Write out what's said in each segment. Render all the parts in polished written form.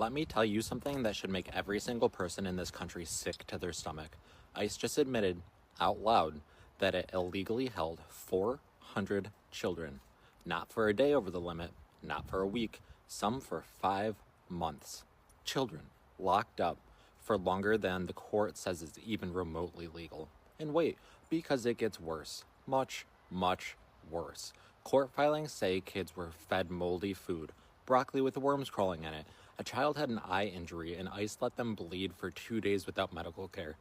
Let me tell you something that should make every single person in this country sick to their stomach. ICE just admitted out loud that it illegally held 400 children. Not for a day over the limit, not for a week, some for 5 months. Children locked up for longer than the court says is even remotely legal. And wait, because it gets worse. Much, much worse. Court filings say kids were fed moldy food, broccoli with worms crawling in it. A child had an eye injury and ICE let them bleed for 2 days without medical care.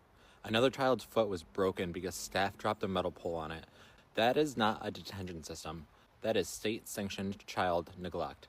Another child's foot was broken because staff dropped a metal pole on it. That is not a detention system. That is state-sanctioned child neglect.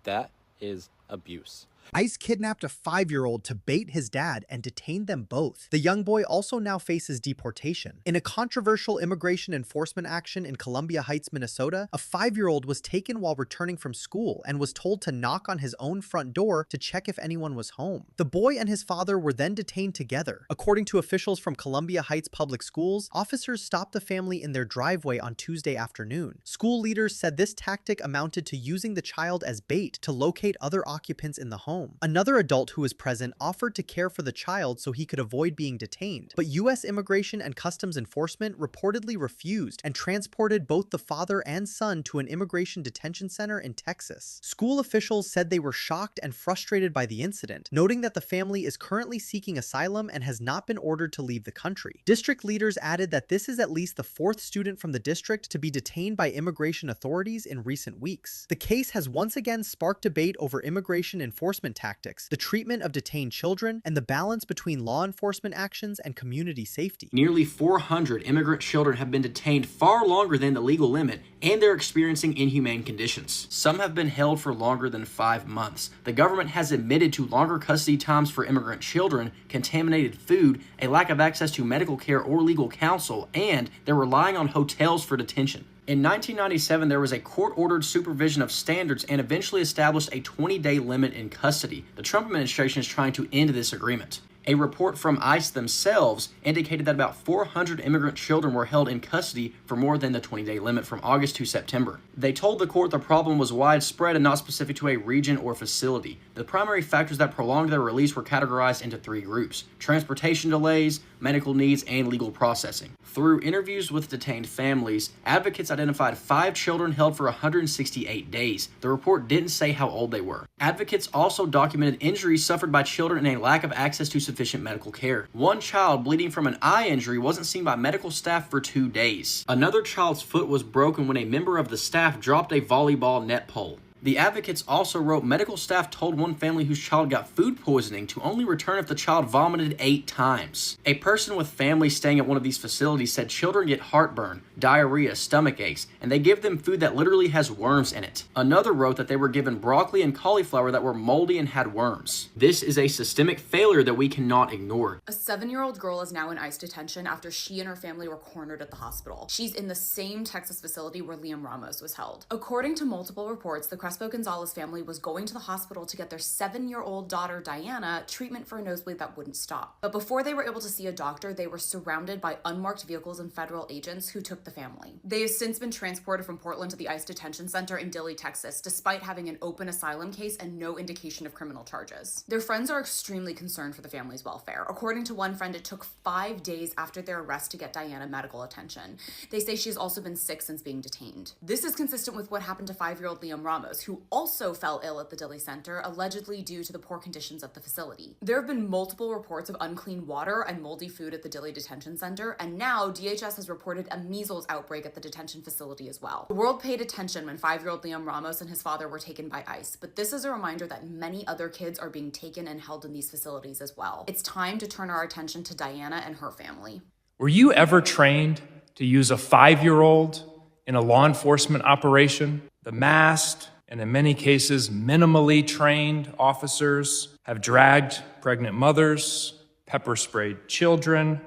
That is abuse. ICE kidnapped a 5-year-old to bait his dad and detained them both. The young boy also now faces deportation. In a controversial immigration enforcement action in Columbia Heights, Minnesota, a 5-year-old was taken while returning from school and was told to knock on his own front door to check if anyone was home. The boy and his father were then detained together. According to officials from Columbia Heights Public Schools, officers stopped the family in their driveway on Tuesday afternoon. School leaders said this tactic amounted to using the child as bait to locate other occupants in the home. Another adult who was present offered to care for the child so he could avoid being detained, but U.S. Immigration and Customs Enforcement reportedly refused and transported both the father and son to an immigration detention center in Texas. School officials said they were shocked and frustrated by the incident, noting that the family is currently seeking asylum and has not been ordered to leave the country. District leaders added that this is at least the 4th student from the district to be detained by immigration authorities in recent weeks. The case has once again sparked debate over immigration enforcement tactics, the treatment of detained children, and the balance between law enforcement actions and community safety. Nearly 400 immigrant children have been detained far longer than the legal limit, and they're experiencing inhumane conditions. Some have been held for longer than 5 months. The government has admitted to longer custody times for immigrant children, contaminated food, a lack of access to medical care or legal counsel, and they're relying on hotels for detention. In 1997, there was a court-ordered supervision of standards and eventually established a 20-day limit in custody. The Trump administration is trying to end this agreement. A report from ICE themselves indicated that about 400 immigrant children were held in custody for more than the 20-day limit from August to September. They told the court the problem was widespread and not specific to a region or facility. The primary factors that prolonged their release were categorized into 3 groups: transportation delays, medical needs, and legal processing. Through interviews with detained families, advocates identified 5 children held for 168 days. The report didn't say how old they were. Advocates also documented injuries suffered by children and a lack of access to sufficient medical care. One child bleeding from an eye injury wasn't seen by medical staff for 2 days. Another child's foot was broken when a member of the staff dropped a volleyball net pole. The advocates also wrote medical staff told one family whose child got food poisoning to only return if the child vomited 8 times. A person with family staying at one of these facilities said children get heartburn, diarrhea, stomach aches, and they give them food that literally has worms in it. Another wrote that they were given broccoli and cauliflower that were moldy and had worms. This is a systemic failure that we cannot ignore. A 7-year-old girl is now in ICE detention after she and her family were cornered at the hospital. She's in the same Texas facility where Liam Ramos was held. According to multiple reports, the Crespo Gonzalez family was going to the hospital to get their 7-year-old daughter, Diana, treatment for a nosebleed that wouldn't stop. But before they were able to see a doctor, they were surrounded by unmarked vehicles and federal agents who took the family. They have since been transported from Portland to the ICE detention center in Dilley, Texas, despite having an open asylum case and no indication of criminal charges. Their friends are extremely concerned for the family's welfare. According to one friend, it took 5 days after their arrest to get Diana medical attention. They say she's also been sick since being detained. This is consistent with what happened to 5-year-old Liam Ramos, who also fell ill at the Dilley Center, allegedly due to the poor conditions of the facility. There have been multiple reports of unclean water and moldy food at the Dilley Detention Center, and now DHS has reported a measles outbreak at the detention facility as well. The world paid attention when 5-year-old Liam Ramos and his father were taken by ICE, but this is a reminder that many other kids are being taken and held in these facilities as well. It's time to turn our attention to Diana and her family. Were you ever trained to use a 5-year-old in a law enforcement operation? The masked, and in many cases, minimally trained officers have dragged pregnant mothers, pepper sprayed children,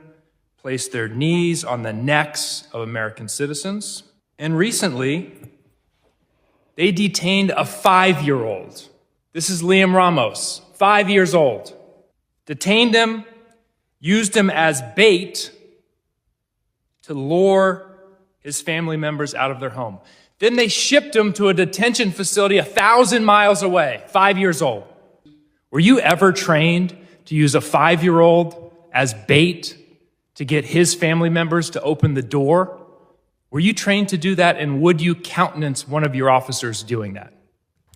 placed their knees on the necks of American citizens. And recently, they detained a 5-year-old. This is Liam Ramos, 5 years old. Detained him, used him as bait to lure his family members out of their home. Then they shipped him to a detention facility 1,000 miles away, 5 years old. Were you ever trained to use a 5-year-old as bait to get his family members to open the door? Were you trained to do that, and would you countenance one of your officers doing that?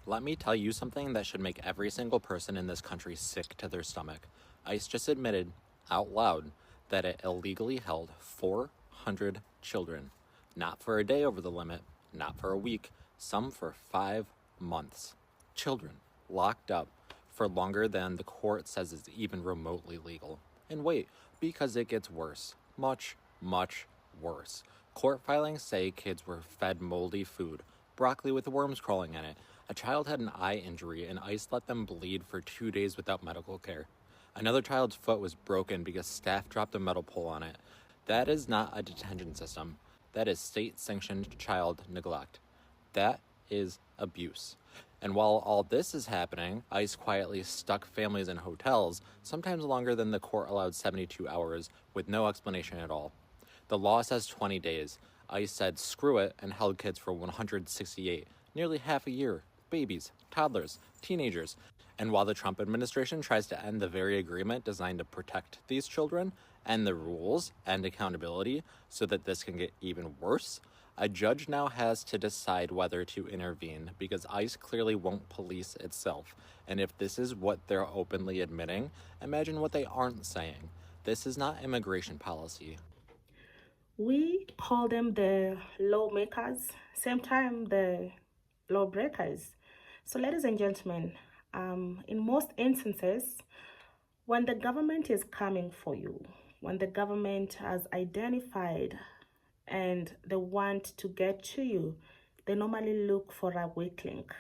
Let me tell you something that should make every single person in this country sick to their stomach. ICE just admitted out loud that it illegally held 400 children. Not for a day over the limit, not for a week, some for 5 months. Children locked up for longer than the court says is even remotely legal. And wait, because it gets worse. Much, much worse. Court filings say kids were fed moldy food, broccoli with worms crawling in it. A child had an eye injury and ICE let them bleed for 2 days without medical care. Another child's foot was broken because staff dropped a metal pole on it. That is not a detention system. That is state-sanctioned child neglect. That is abuse. And while all this is happening, ICE quietly stuck families in hotels, sometimes longer than the court allowed 72 hours, with no explanation at all. The law says 20 days. ICE said screw it and held kids for 168, nearly half a year. Babies, toddlers, teenagers. And while the Trump administration tries to end the very agreement designed to protect these children, and the rules and accountability so that this can get even worse, a judge now has to decide whether to intervene because ICE clearly won't police itself. And if this is what they're openly admitting, imagine what they aren't saying. This is not immigration policy. We call them the lawmakers, same time the lawbreakers. So, ladies and gentlemen, in most instances, when the government is coming for you, when the government has identified and they want to get to you, they normally look for a weak link.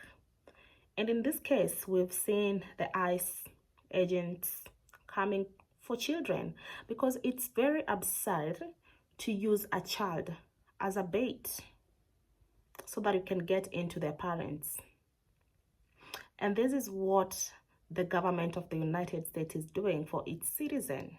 And in this case, we've seen the ICE agents coming for children because it's very absurd to use a child as a bait so that you can get into their parents. And this is what the government of the United States is doing for its citizen.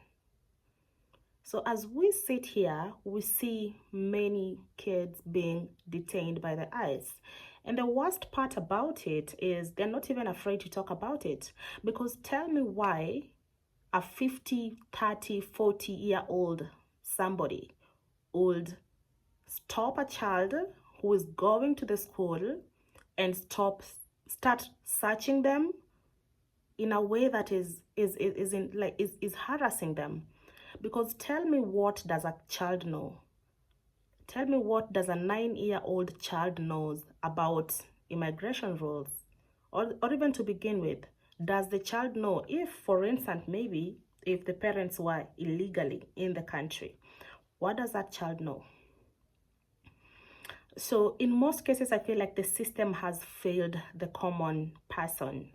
So as we sit here, we see many kids being detained by the ICE. And the worst part about it is they're not even afraid to talk about it. Because tell me why a 50, 30, 40-year-old somebody would stop a child who is going to the school and start searching them in a way that is harassing them. Because tell me, what does a child know? Tell me, what does a 9-year-old child knows about immigration rules? Or even to begin with, does the child know if, for instance, maybe if the parents were illegally in the country, what does that child know? So in most cases, I feel like the system has failed the common person.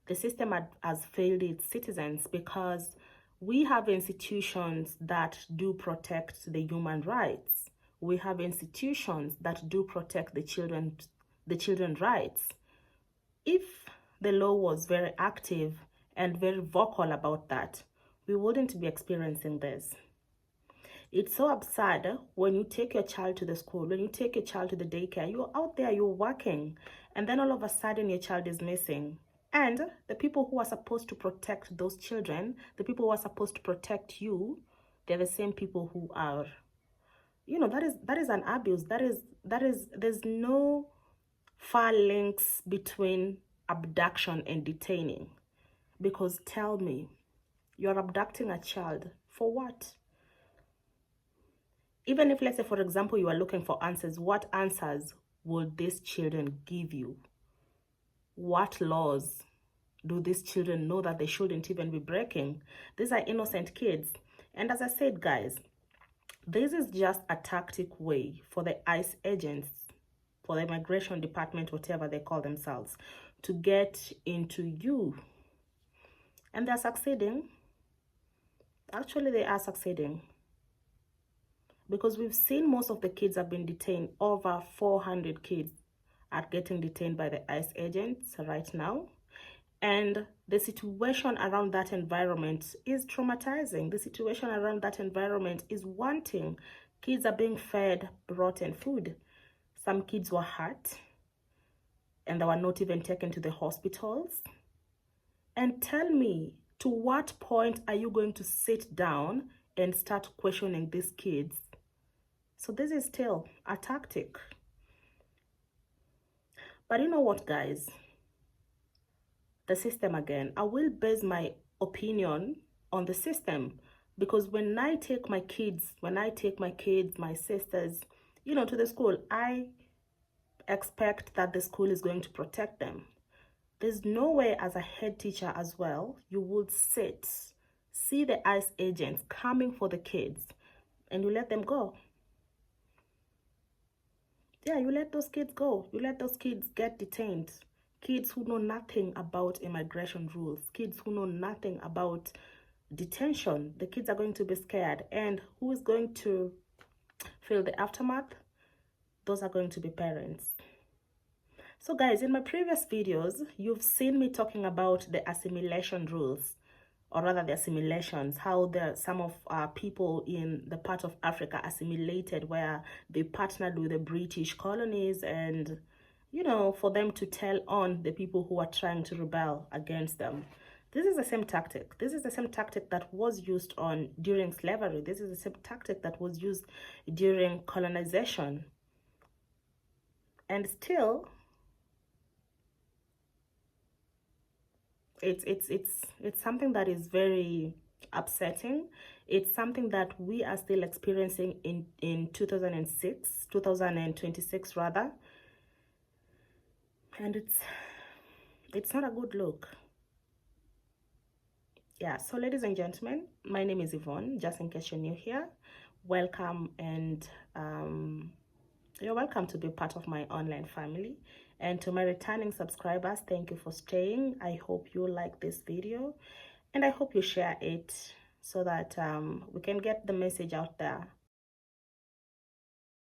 The system has failed its citizens because we have institutions that do protect the human rights. We have institutions that do protect the children's rights. If the law was very active and very vocal about that, we wouldn't be experiencing this. It's so absurd when you take your child to the school, when you take your child to the daycare, you're out there, you're working, and then all of a sudden your child is missing. And the people who are supposed to protect those children, the people who are supposed to protect you, they're the same people who are, that is an abuse. There's no far links between abduction and detaining. Because tell me, you're abducting a child for what? Even if, let's say, for example, you are looking for answers, what answers will these children give you? What laws do these children know that they shouldn't even be breaking? These are innocent kids. And as I said, guys, this is just a tactic way for the ICE agents, for the immigration department, whatever they call themselves, to get into you. And they're succeeding. Actually, they are succeeding. Because we've seen most of the kids have been detained. Over 400 kids are getting detained by the ICE agents right now. And the situation around that environment is traumatizing. The situation around that environment is wanting. Kids are being fed rotten food. Some kids were hurt and they were not even taken to the hospitals. And tell me, to what point are you going to sit down and start questioning these kids? So this is still a tactic. But you know what, guys? The system again. I will base my opinion on the system, because when I take my kids, my sisters, to the school, I expect that the school is going to protect them. There's no way as a head teacher as well, you would see the ICE agents coming for the kids and you let them go. Yeah, you let those kids go. You let those kids get detained. Kids who know nothing about immigration rules. Kids who know nothing about detention. The kids are going to be scared. And who is going to feel the aftermath? Those are going to be parents. So guys, in my previous videos, you've seen me talking about the assimilation rules, or rather the assimilations, how some of people in the part of Africa assimilated, where they partnered with the British colonies and, for them to tell on the people who are trying to rebel against them. This is the same tactic. This is the same tactic that was used during slavery. This is the same tactic that was used during colonization. And still, it's something that is very upsetting. It's something that we are still experiencing in 2026 rather, and it's not a good look. Yeah, so ladies and gentlemen, my name is Yvonne, just in case you're new here. Welcome, and you're welcome to be part of my online family. And to my returning subscribers, thank you for staying. I hope you like this video, and I hope you share it so that we can get the message out there